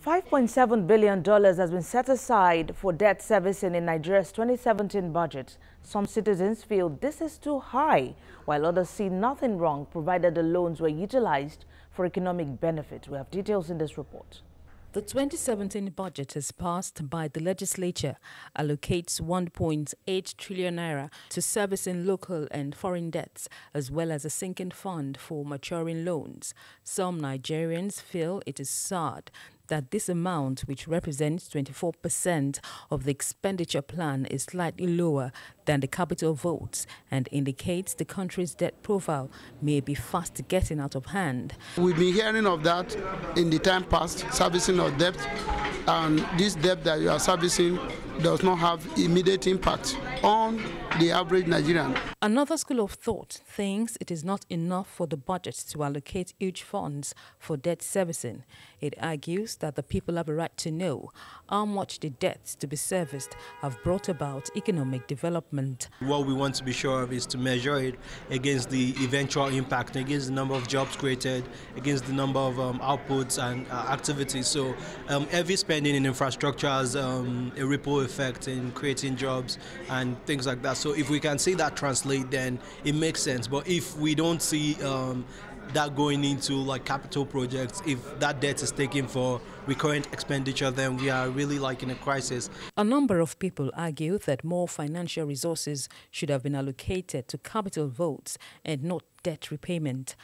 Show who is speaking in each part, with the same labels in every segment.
Speaker 1: $5.7 billion has been set aside for debt servicing in Nigeria's 2017 budget. Some citizens feel this is too high, while others see nothing wrong provided the loans were utilized for economic benefit. We have details in this report.
Speaker 2: The 2017 budget as passed by the legislature allocates 1.8 trillion naira to servicing local and foreign debts, as well as a sinking fund for maturing loans. Some Nigerians feel it is sad that this amount, which represents 24% of the expenditure plan, is slightly lower than the capital votes and indicates the country's debt profile may be fast getting out of hand.
Speaker 3: We've been hearing of that in the time past, servicing of debt, and this debt that you are servicing does not have immediate impact on the average Nigerian.
Speaker 2: Another school of thought thinks it is not enough for the budget to allocate huge funds for debt servicing. It argues that the people have a right to know how much the debts to be serviced have brought about economic development.
Speaker 4: What we want to be sure of is to measure it against the eventual impact, against the number of jobs created, against the number of outputs and activities. So every spending in infrastructure has a ripple effect in creating jobs and things like that. So if we can see that translate, then it makes sense. But if we don't see that going into like capital projects, if that debt is taken for recurrent expenditure, then we are really like in a crisis.
Speaker 2: A number of people argue that more financial resources should have been allocated to capital votes and not debt repayment.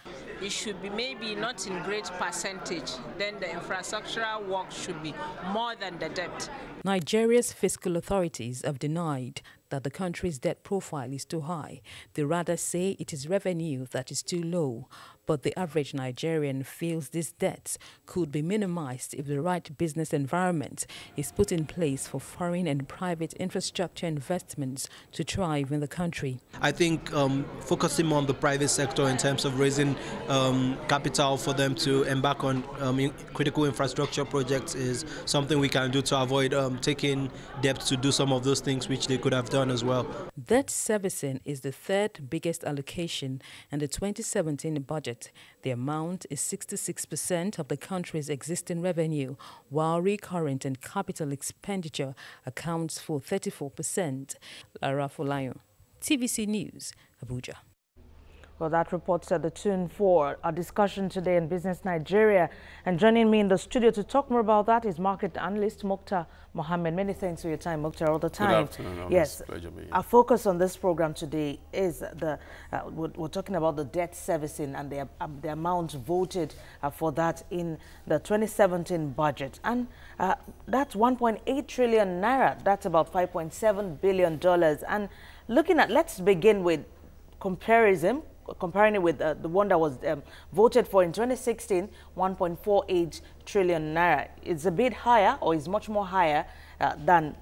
Speaker 5: It should be maybe not in great percentage, then the infrastructural work should be more than the debt.
Speaker 2: Nigeria's fiscal authorities have denied that the country's debt profile is too high. They rather say it is revenue that is too low. But the average Nigerian feels these debts could be minimized if the right business environment is put in place for foreign and private infrastructure investments to thrive in the country.
Speaker 4: I think focusing more on the private sector in terms of raising capital for them to embark on critical infrastructure projects is something we can do to avoid taking debt to do some of those things which they could have done as well.
Speaker 2: Debt servicing is the third biggest allocation in the 2017 budget. The amount is 66% of the country's existing revenue, while recurrent and capital expenditure accounts for 34%. Lara Folayon, TVC News, Abuja.
Speaker 1: Well, that report set the tune for our discussion today in Business Nigeria. And joining me in the studio to talk more about that is market analyst Muktar Mohammed. Many thanks for your time, Muktar, all the time.
Speaker 6: Good afternoon.
Speaker 1: Yes,
Speaker 6: pleasure being here.
Speaker 1: Our focus on this program today is we're talking about the debt servicing and the amount voted for that in the 2017 budget. And that's 1.8 trillion naira. That's about $5.7 billion. And looking at, let's begin with comparing it with the one that was voted for in 2016, 1.48 trillion naira. It's a bit higher, or is much more higher than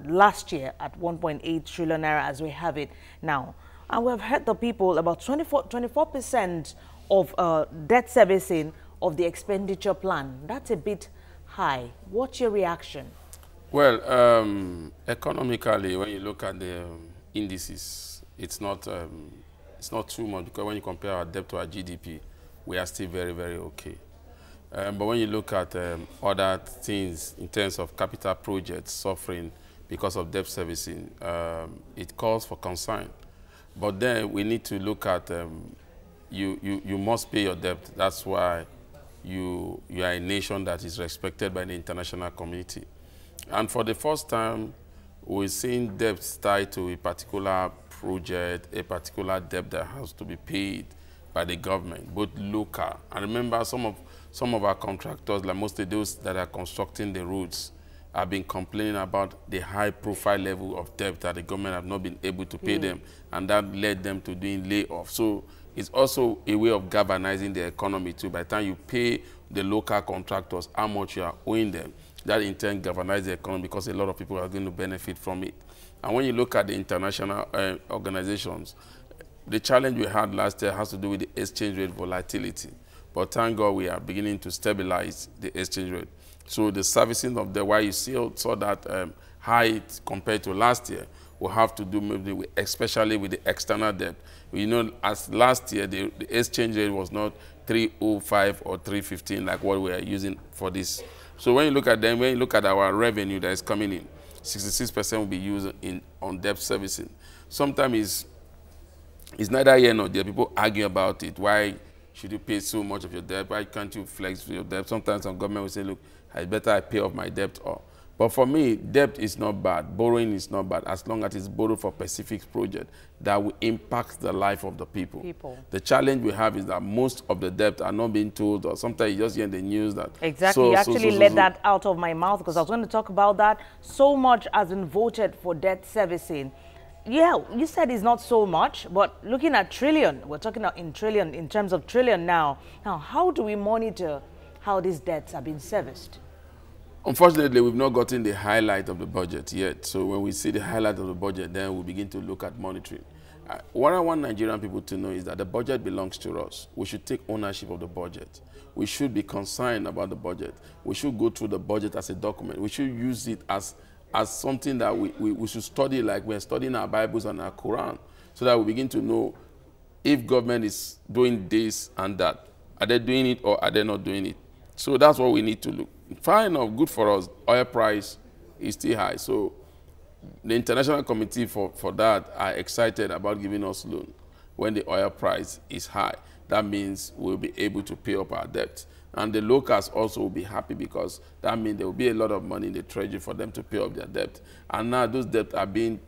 Speaker 1: last year at 1.8 trillion naira as we have it now. And we've heard the people about 24% of debt servicing of the expenditure plan. That's a bit high. What's your reaction?
Speaker 6: Well, economically, when you look at the indices, it's not too much, because when you compare our debt to our GDP, we are still very, very okay. But when you look at other things in terms of capital projects suffering because of debt servicing, it calls for concern. But then we need to look at you must pay your debt. That's why you are a nation that is respected by the international community. And for the first time, we've seen debts tied to a particular project, a particular debt that has to be paid by the government, both local. And remember, some of our contractors, like mostly those that are constructing the roads, have been complaining about the high profile level of debt that the government have not been able to pay them, and that led them to doing layoffs. So it's also a way of galvanizing the economy too. By the time you pay the local contractors how much you are owing them, that in turn galvanizes the economy, because a lot of people are going to benefit from it. And when you look at the international organizations, the challenge we had last year has to do with the exchange rate volatility. But thank God we are beginning to stabilize the exchange rate. So the servicing of the, why you saw that height compared to last year, will have to do maybe with, especially with the external debt. You know, as last year, the exchange rate was not 305 or 315 like what we are using for this So when you look at them, when you look at our revenue that is coming in, 66% will be used on debt servicing. Sometimes it's neither here nor there. People argue about it. Why should you pay so much of your debt? Why can't you flex your debt? Sometimes some government will say, look, it's better I pay off my debt. But for me, debt is not bad. Borrowing is not bad as long as it's borrowed for specific project that will impact the life of the people. The challenge we have is that most of the debt are not being told, or sometimes you just hear in the news that...
Speaker 1: Exactly. You actually let that out of my mouth because I was going to talk about that. So much has been voted for debt servicing. Yeah, you said it's not so much, but looking at trillion, we're talking in trillion, in terms of trillion now. Now, how do we monitor how these debts are being serviced?
Speaker 6: Unfortunately, we've not gotten the highlight of the budget yet. So when we see the highlight of the budget, then we begin to look at monitoring. What I want Nigerian people to know is that the budget belongs to us. We should take ownership of the budget. We should be concerned about the budget. We should go through the budget as a document. We should use it as something that we should study like we're studying our Bibles and our Quran, so that we begin to know if government is doing this and that. Are they doing it or are they not doing it? So that's what we need to look. Fine enough, good for us. Oil price is still high. So the International Committee for that are excited about giving us loan when the oil price is high. That means we'll be able to pay up our debt. And the locals also will be happy because that means there will be a lot of money in the treasury for them to pay up their debt. And now those debts are being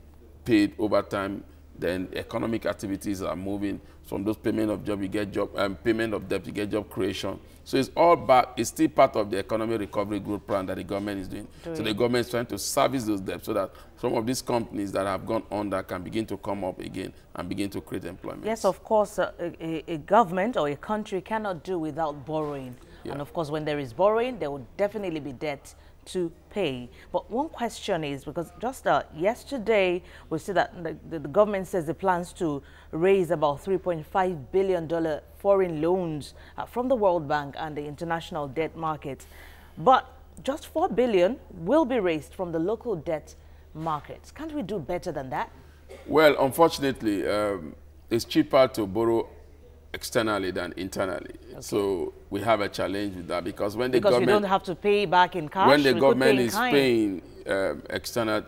Speaker 6: paid over time. Then economic activities are moving. From those payment of job, you get job, payment of debt, you get job creation. So it's all back. It's still part of the economic recovery growth plan that the government is doing. So the government is trying to service those debts so that some of these companies that have gone under can begin to come up again and begin to create employment.
Speaker 1: Yes, of course, a government or a country cannot do without borrowing. Yeah. And of course, when there is borrowing, there will definitely be debt to pay. But one question is, because just yesterday we see that the government says it plans to raise about $3.5 billion foreign loans from the World Bank and the international debt market. But just $4 billion will be raised from the local debt markets. Can't we do better than that?
Speaker 6: Well, unfortunately, it's cheaper to borrow externally than internally. Okay. So we have a challenge with that because when the government...
Speaker 1: Because you don't have to pay back in cash?
Speaker 6: When the government is paying internal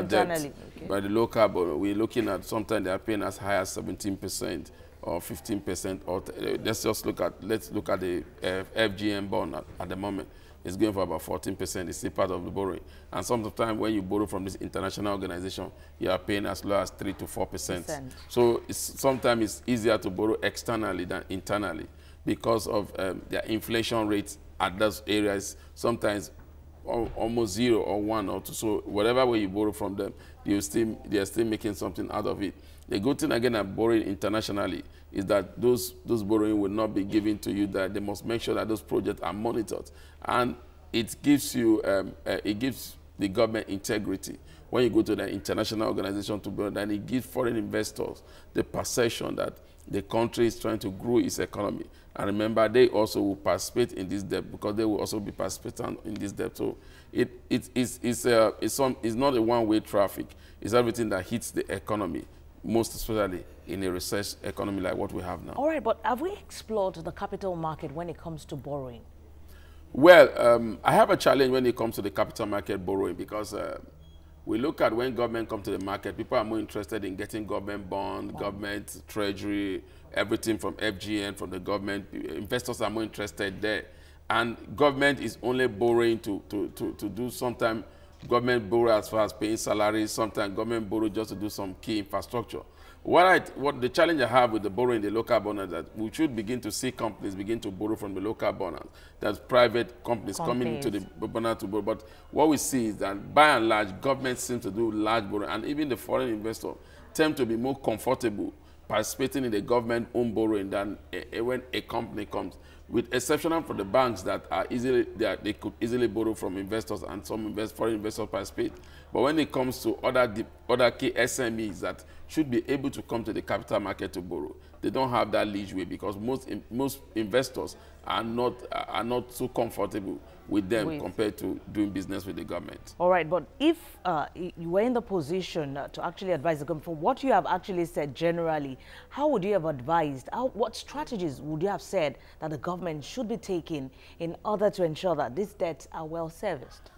Speaker 6: debt by the local borrower, we're looking at sometimes they are paying as high as 17% or 15%. Or let's look at the FGM bond at the moment. It's going for about 14%. It's still part of the borrowing. And sometimes when you borrow from this international organization, you are paying as low as 3 to 4%. So sometimes it's easier to borrow externally than internally because of their inflation rates at those areas, sometimes almost 0 or 1 or 2. So whatever way you borrow from them, they are still making something out of it. The good thing again at borrowing internationally is that those borrowing will not be given to you. That they must make sure that those projects are monitored, and it gives you it gives the government integrity when you go to the international organization to borrow. Then it gives foreign investors the perception that the country is trying to grow its economy. And remember, they also will participate in this debt because they will also be participating in this debt. So it's not a one-way traffic. It's everything that hits the economy, most especially in a recessed economy like what we have now.
Speaker 1: All right, but have we explored the capital market when it comes to borrowing?
Speaker 6: Well, I have a challenge when it comes to the capital market borrowing because we look at when government comes to the market, people are more interested in getting government bond, government treasury, everything from FGN, from the government. Investors are more interested there. And government is only borrowing to do sometimes government borrow as far as paying salaries, sometimes government borrow just to do some key infrastructure. What the challenge I have with the borrowing the local bond is that we should begin to see companies begin to borrow from the local bond. That's private companies coming into the bond to borrow. But what we see is that by and large, government seems to do large borrowing, and even the foreign investors tend to be more comfortable participating in the government-owned borrowing than when a company comes, with exception for the banks that are they could easily borrow from investors, and some foreign investors participate. But when it comes to other key SMEs that should be able to come to the capital market to borrow, they don't have that leeway because most investors are not so comfortable with them compared to doing business with the government.
Speaker 1: All right, but if you were in the position to actually advise the government, for what you have actually said generally, how would you have advised, what strategies would you have said that the government should be taking in order to ensure that these debts are well serviced?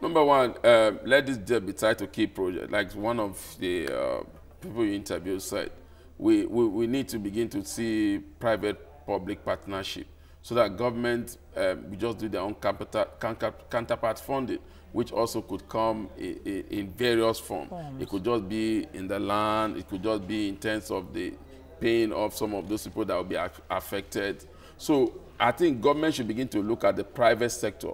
Speaker 6: Number one, let this debt be tied to key projects. Like one of the people you interviewed said, we need to begin to see private-public partnership, so that government we just do their own counterpart funding, which also could come in various forms. It could just be in the land, it could just be in terms of the paying of some of those people that will be affected. So I think government should begin to look at the private sector,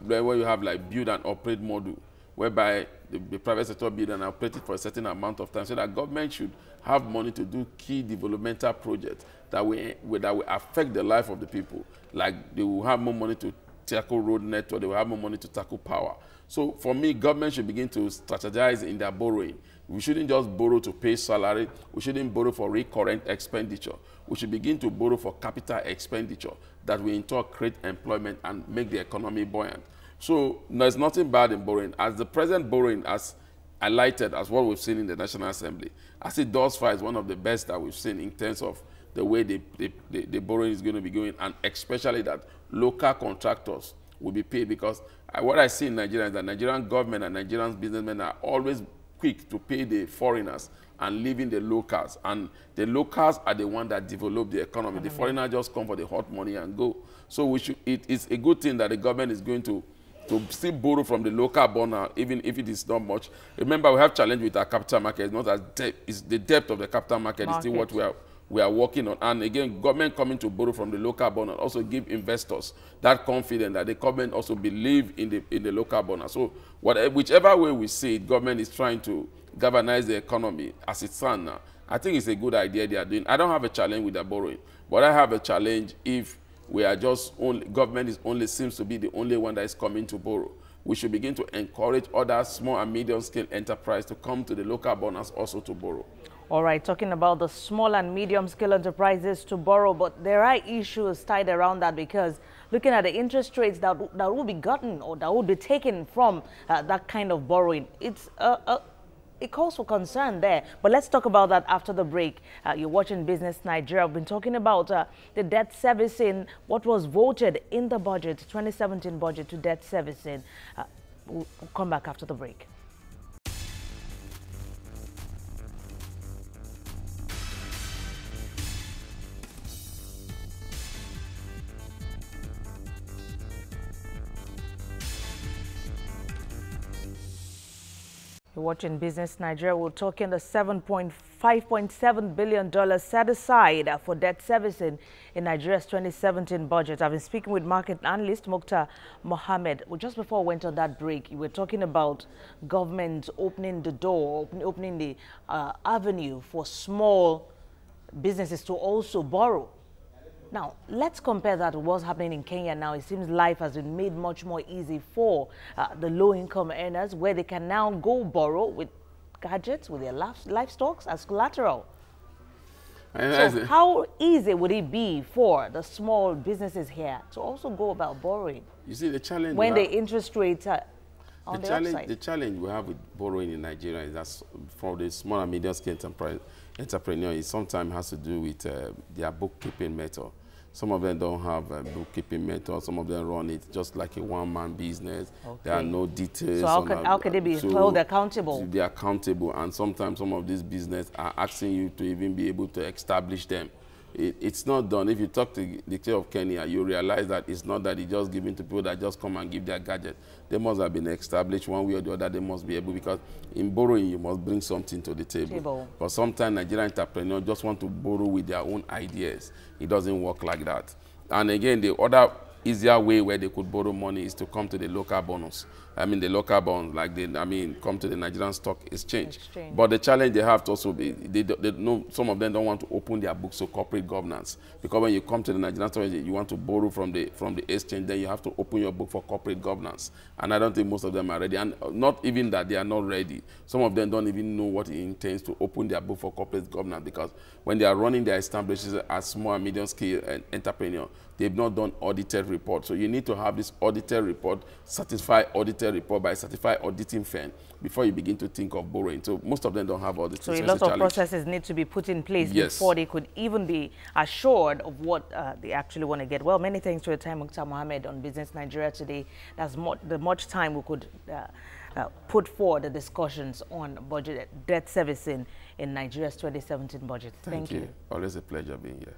Speaker 6: where you have like build and operate model, whereby the private sector build and operate it for a certain amount of time, so that government should have money to do key developmental projects that will affect the life of the people. Like they will have more money to tackle road network, they will have more money to tackle power. So for me, government should begin to strategize in their borrowing. We shouldn't just borrow to pay salary. We shouldn't borrow for recurrent expenditure. We should begin to borrow for capital expenditure that will in turn create employment and make the economy buoyant. So there's nothing bad in borrowing. As the present borrowing, as highlighted as what we've seen in the National Assembly, I see thus far is one of the best that we've seen in terms of the way the borrowing is going to be going, and especially that local contractors will be paid, because what I see in Nigeria is that Nigerian government and Nigerian businessmen are always quick to pay the foreigners and leaving the locals. And the locals are the ones that develop the economy. The foreigners just come for the hot money and go. So it's a good thing that the government is going to still borrow from the local borrower, even if it is not much. Remember, we have challenge with our capital market. It's not as it's the depth of the capital market is still what we are working on. And again, government coming to borrow from the local borrower also give investors that confidence that the government also believe in the local borrower. So whichever way we see it, government is trying to galvanize the economy as it stands now. I think it's a good idea they are doing. I don't have a challenge with the borrowing, but I have a challenge if we are just government seems to be the only one that is coming to borrow. We should begin to encourage other small and medium scale enterprise to come to the local borrowers also to borrow.
Speaker 1: All right, talking about the small and medium scale enterprises to borrow, but there are issues tied around that, because looking at the interest rates that will be gotten or that will be taken from that kind of borrowing, it calls for concern there. But let's talk about that after the break. You're watching Business Nigeria. I've been talking about the debt servicing, what was voted in the budget, 2017 budget to debt servicing. We'll come back after the break. You're watching Business Nigeria. We're talking the $5.7 billion set aside for debt servicing in Nigeria's 2017 budget. I've been speaking with market analyst Muktar Mohammed. Well, just before we went on that break, you were talking about government opening the door, opening the avenue for small businesses to also borrow. Now, let's compare that to what's happening in Kenya now. It seems life has been made much more easy for the low-income earners, where they can now go borrow with gadgets, with their livestock as collateral. So how easy would it be for the small businesses here to also go about borrowing? You see, the challenge when the interest rates are on the upside. The challenge we have with borrowing in Nigeria is that for the small and medium-scale entrepreneur, it sometimes has to do with their bookkeeping method. Some of them don't have a bookkeeping method. Some of them run it just like a one-man business. Okay. There are no details. So how can they be held accountable? They are accountable, and sometimes some of these businesses are asking you to even be able to establish them. It's not done. If you talk to the state of Kenya, you realize that it's not that it's just given to people that just come and give their gadget. They must have been established one way or the other. They must be able, because in borrowing, you must bring something to the table. But sometimes Nigerian entrepreneurs just want to borrow with their own ideas. It doesn't work like that. And again, the other easier way where they could borrow money is to come to the local bonds. The local bonds, like come to the Nigerian Stock Exchange. But the challenge they have to also be, they know some of them don't want to open their books to corporate governance, because when you come to the Nigerian Stock Exchange, you want to borrow from the exchange, then you have to open your book for corporate governance. And I don't think most of them are ready. And not even that they are not ready. Some of them don't even know what it intends to open their book for corporate governance, because when they are running their establishments as small and medium scale entrepreneurs,
Speaker 6: they've not done audited report. So you need to have this audited report, certified audited report by a certified auditing firm before you begin to think of borrowing. So most of them don't have audits.
Speaker 1: So a lot of processes need to be put in place before they could even be assured of what they actually want to get. Well, many thanks for your time, Muktar Mohammed, on Business Nigeria today. That's the much time we could put forward the discussions on budget debt servicing in Nigeria's 2017 budget.
Speaker 6: Thank you. Always a pleasure being here.